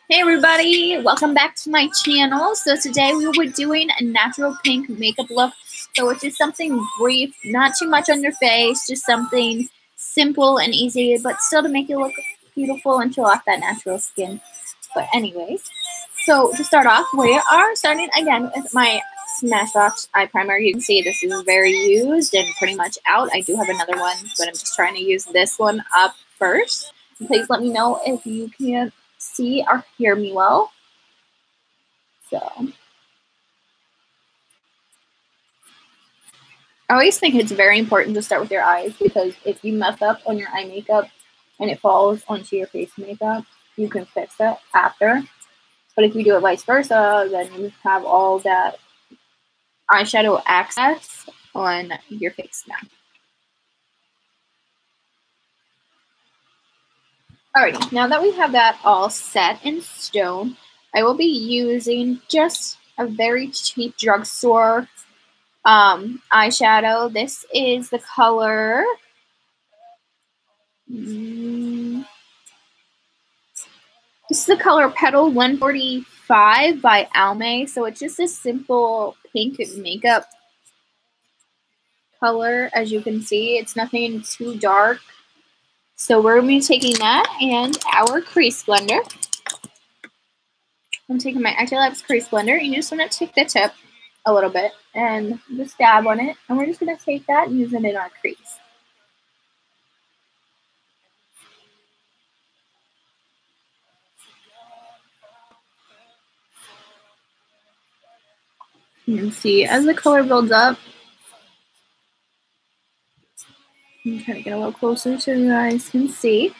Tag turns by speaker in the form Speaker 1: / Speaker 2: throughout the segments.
Speaker 1: Hey everybody, welcome back to my channel. So today we were doing a natural pink makeup look. So it's just something brief, not too much on your face, just something simple and easy, but still to make you look beautiful and show off that natural skin. But anyways, so to start off, we are starting again with my Smashbox eye primer. You can see this is very used and pretty much out. I do have another one, but I'm just trying to use this one up first. And please let me know if you can see or hear me well. So I always think it's very important to start with your eyes, because if you mess up on your eye makeup and it falls onto your face makeup, you can fix it after. But if you do it vice versa, then you have all that eyeshadow access on your face now. Alrighty, now that we have that all set in stone, I will be using just a very cheap drugstore eyeshadow. This is the color this is the color Petal 145 by Almay. So it's just a simple pink makeup color. As you can see, it's nothing too dark. So we're going to be taking that and our crease blender. I'm taking my Active Labs crease blender, and you just want to take the tip a little bit and just dab on it. And we're just going to take that and use it in our crease. You can see as the color builds up. I'm trying to get a little closer so you guys can see.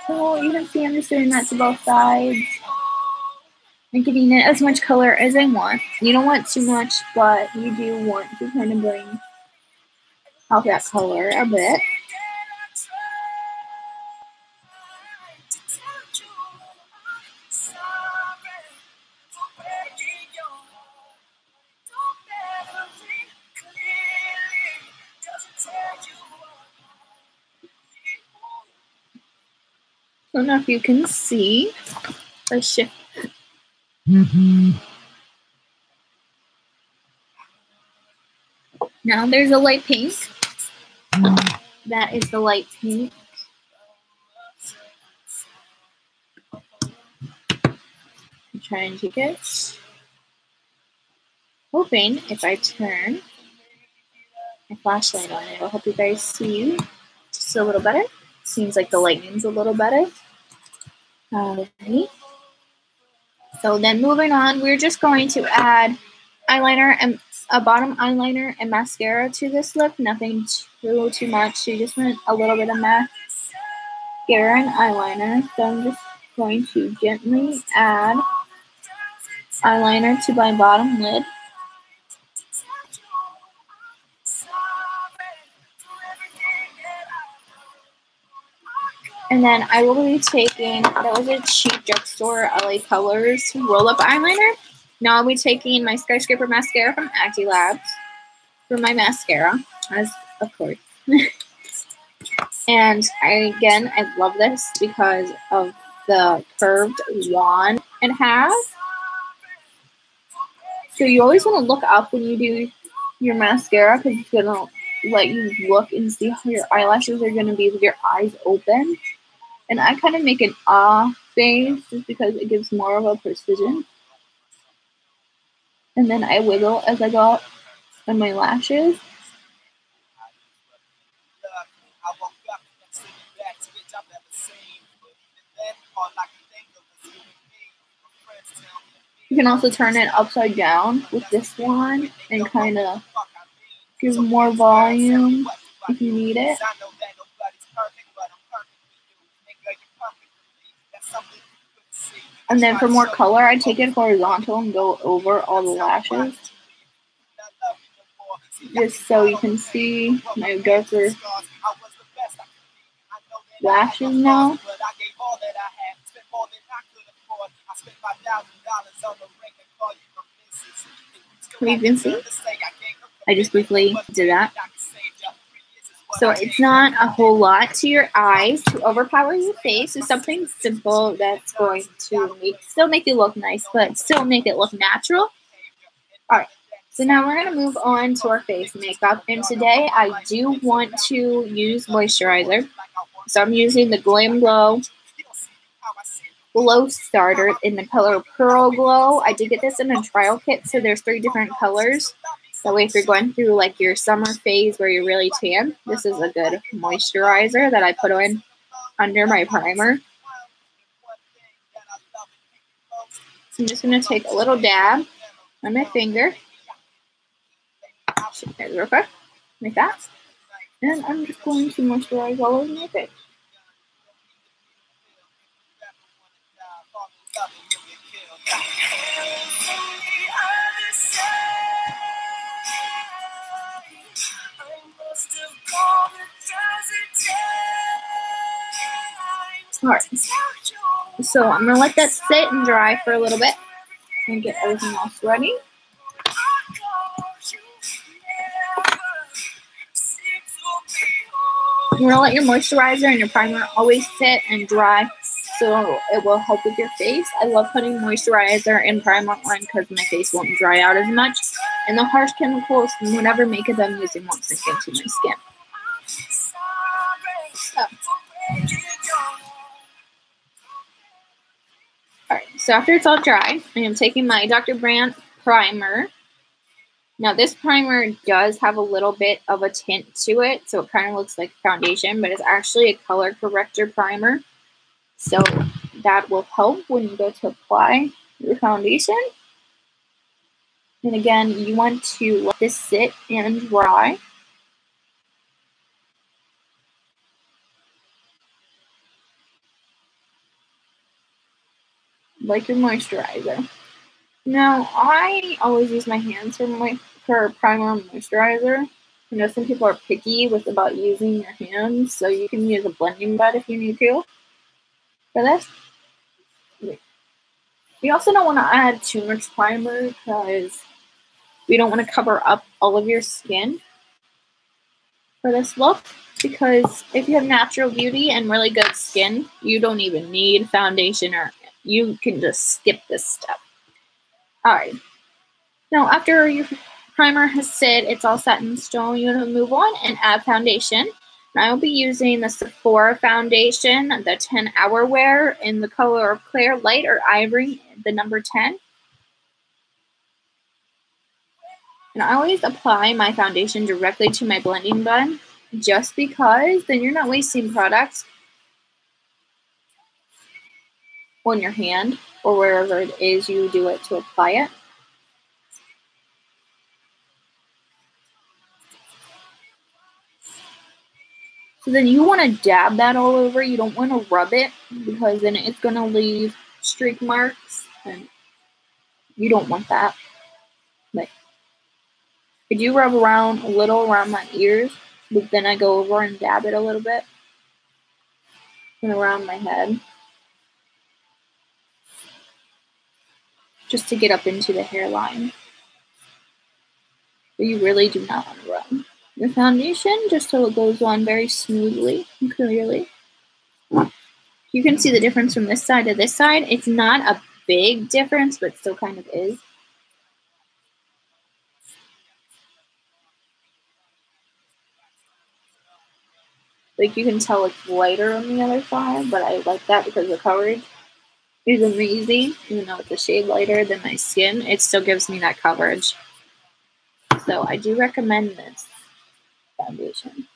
Speaker 1: So you can see I'm just doing that to both sides. I'm getting it as much color as I want. You don't want too much, but you do want to kind of bring out that color a bit. I don't know if you can see. Let's shift. Now there's a light pink. That is the light pink. I'm trying to get it. Hoping if I turn my flashlight on, it'll help you guys see just a little better. Seems like the lighting's a little better. So then moving on, we're just going to add eyeliner and a bottom eyeliner and mascara to this look. Nothing too much. You just want a little bit of mascara and eyeliner. So I'm just going to gently add eyeliner to my bottom lid. And then I will be taking, that was a cheap drugstore LA Colors roll-up eyeliner. Now I'll be taking my Skyscraper mascara from Active Labs for my mascara, as of course. And I love this because of the curved wand it has. So you always want to look up when you do your mascara, because it's going to let you look and see how your eyelashes are going to be with your eyes open. And I kind of make an face just because it gives more of a precision. And then I wiggle as I go on my lashes. You can also turn it upside down with this one and kind of give more volume if you need it. And then for more color, I take it horizontal and go over all the lashes. Just so you can see my darker lashes now. You can see, I just briefly did that. So it's not a whole lot to your eyes to overpower your face. It's something simple that's going to still make you look nice, but still make it look natural. Alright, so now we're going to move on to our face makeup. And today I do want to use moisturizer. So I'm using the Glam Glow Glow Starter in the color Pearl Glow. I did get this in a trial kit, so there's 3 different colors. That way if you're going through like your summer phase where you're really tan, this is a good moisturizer that I put on under my primer. So I'm just going to take a little dab on my finger. Real quick, like that. And I'm just going to moisturize all over my face. Alright, so I'm going to let that sit and dry for a little bit and get everything else ready. You're going to let your moisturizer and your primer always sit and dry so it will help with your face. I love putting moisturizer and primer on because my face won't dry out as much. And the harsh chemicals and whatever makeup I'm using won't sink into my skin. Alright, so after it's all dry, I am taking my Dr. Brandt primer. Now this primer does have a little bit of a tint to it, so it kind of looks like foundation, but it's actually a color corrector primer. So that will help when you go to apply your foundation. And again, you want to let this sit and dry. Like your moisturizer. Now, I always use my hands for primer and moisturizer. I know some people are picky about using your hands, so you can use a blending bud if you need to for this. You also don't want to add too much primer because we don't want to cover up all of your skin for this look. Because if you have natural beauty and really good skin, you don't even need foundation, or you can just skip this step. Alright. Now, after your primer has set, it's all set in stone, you're going to move on and add foundation. And I will be using the Sephora foundation, the 10 Hour Wear in the color of Clear Light or Ivory, the number 10. And I always apply my foundation directly to my blending bud, just because then you're not wasting products on your hand or wherever it is you do it to apply it. So then you want to dab that all over. You don't want to rub it because then it's going to leave streak marks and you don't want that. But I do rub around a little around my ears, but then I go over and dab it a little bit and around my head just to get up into the hairline. But you really do not want to rub your foundation just so it goes on very smoothly and clearly. You can see the difference from this side to this side. It's not a big difference, but still kind of is. Like you can tell it's lighter on the other side, but I like that because the coverage is amazing. Even though it's a shade lighter than my skin, it still gives me that coverage. So I do recommend this foundation.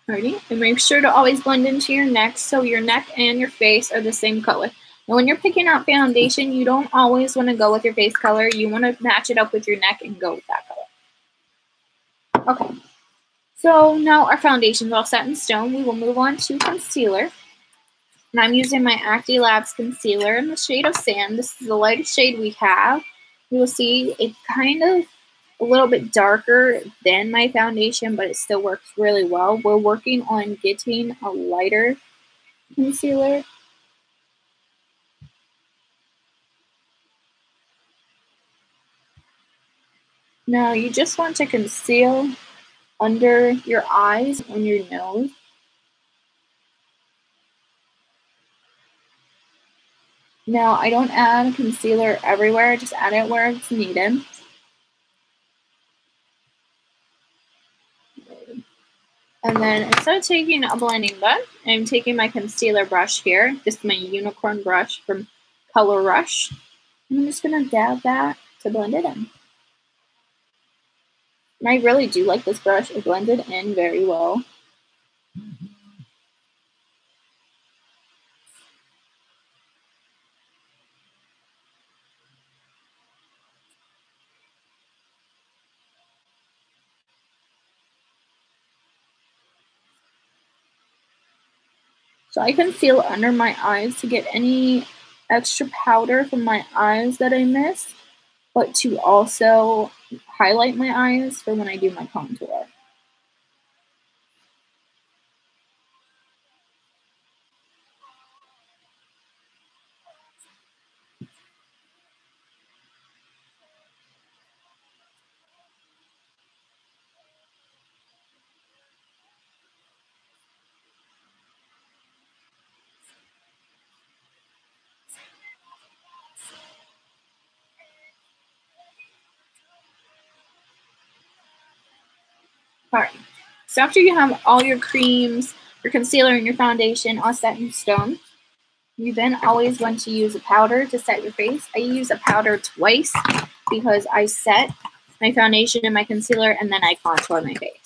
Speaker 1: Alrighty, and make sure to always blend into your neck so your neck and your face are the same color. Now when you're picking out foundation, you don't always want to go with your face color. You want to match it up with your neck and go with that color. Okay, so now our foundation is all set in stone. We will move on to concealer. And I'm using my Acne Labs concealer in the shade of Sand. This is the lightest shade we have. You will see it's kind of a little bit darker than my foundation, but it still works really well. We're working on getting a lighter concealer. Now you just want to conceal under your eyes, on your nose. Now I don't add concealer everywhere, I just add it where it's needed. And then instead of taking a blending brush, I'm taking my concealer brush here. This is my unicorn brush from Color Rush. And I'm just going to dab that to blend it in. And I really do like this brush. It blended in very well. So I conceal under my eyes to get any extra powder from my eyes that I missed, but to also highlight my eyes for when I do my contour. Alright, so after you have all your creams, your concealer, and your foundation all set in stone, you then always want to use a powder to set your face. I use a powder twice because I set my foundation and my concealer and then I contour my face.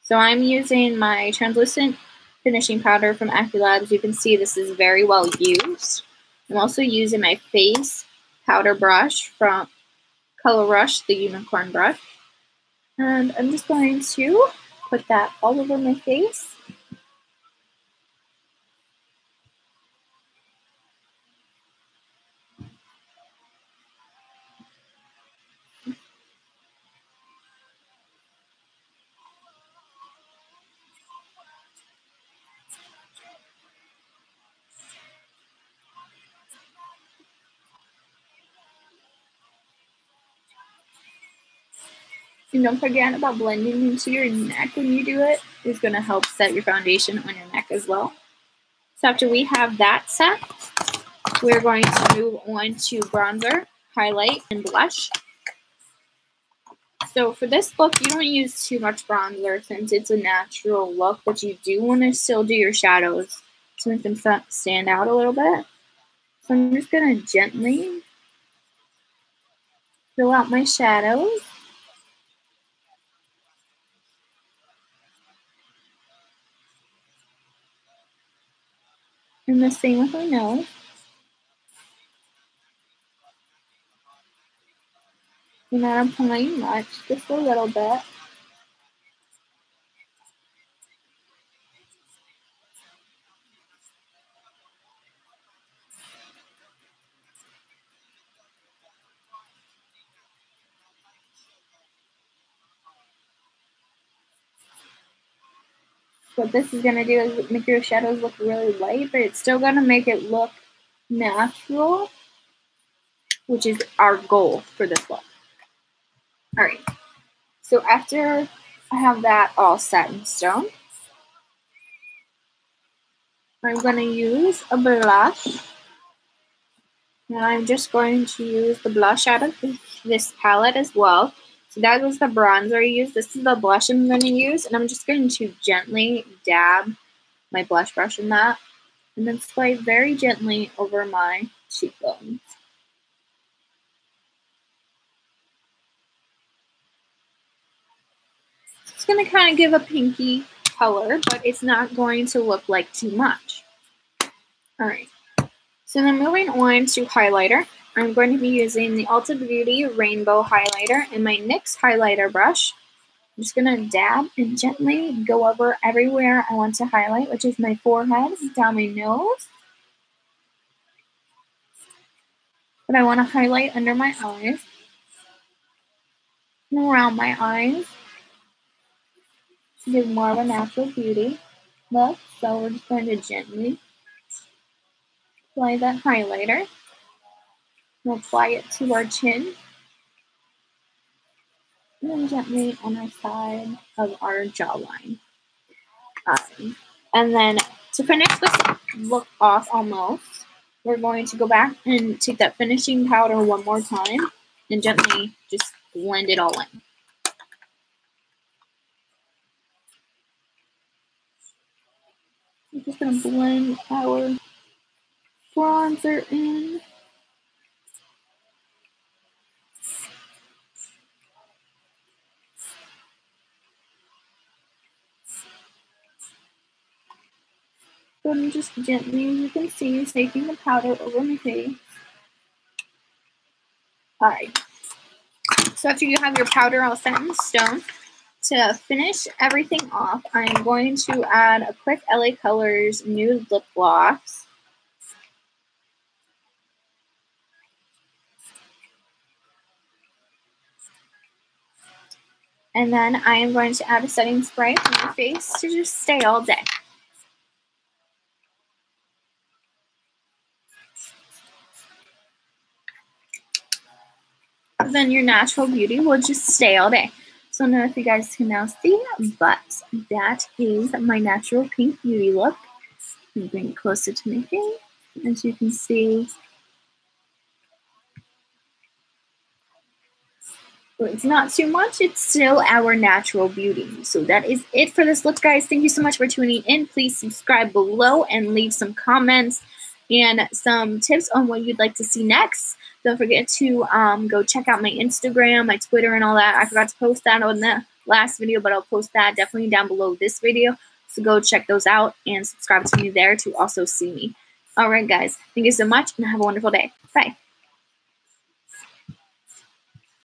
Speaker 1: So I'm using my translucent finishing powder from Acne Labs. You can see this is very well used. I'm also using my face powder brush from Color Rush, the unicorn brush. And I'm just going to put that all over my face. And don't forget about blending into your neck when you do it. It's going to help set your foundation on your neck as well. So after we have that set, we're going to move on to bronzer, highlight, and blush. So for this look, you don't use too much bronzer since it's a natural look, but you do want to still do your shadows to make them stand out a little bit. So I'm just going to gently fill out my shadows. And the same with my nose. You're not applying much, just a little bit. What this is going to do is make your shadows look really light, but it's still going to make it look natural, which is our goal for this look. All right, so after I have that all set in stone, I'm going to use a blush. And I'm just going to use the blush out of this palette as well. So that was the bronzer I used. This is the blush I'm going to use. And I'm just going to gently dab my blush brush in that. And then slide very gently over my cheekbones. It's going to kind of give a pinky color, but it's not going to look like too much. All right. So then moving on to highlighter, I'm going to be using the Ulta Beauty Rainbow Highlighter and my NYX highlighter brush. I'm just going to dab and gently go over everywhere I want to highlight, which is my forehead, down my nose. But I want to highlight under my eyes and around my eyes to give more of a natural beauty look. So we're just going to gently apply that highlighter. We'll apply it to our chin. And then gently on our side of our jawline. And then to finish this look off almost, we're going to go back and take that finishing powder one more time and gently just blend it all in. I'm just going to blend our bronzer in. So I'm just gently, as you can see, taking the powder over my face. Alright. So after you have your powder all set in stone, to finish everything off, I'm going to add a quick LA Colors Nude Lip Gloss. And then I am going to add a setting spray to my face to just stay all day. Then your natural beauty will just stay all day. So I don't know if you guys can now see, but that is my natural pink beauty look. Let me bring it closer to my face. As you can see, it's not too much. It's still our natural beauty. So that is it for this look, guys. Thank you so much for tuning in. Please subscribe below and leave some comments and some tips on what you'd like to see next. Don't forget to go check out my Instagram, my Twitter, and all that. I forgot to post that on the last video, but I'll post that definitely down below this video. So go check those out and subscribe to me there to also see me. All right, guys. Thank you so much, and have a wonderful day. Bye.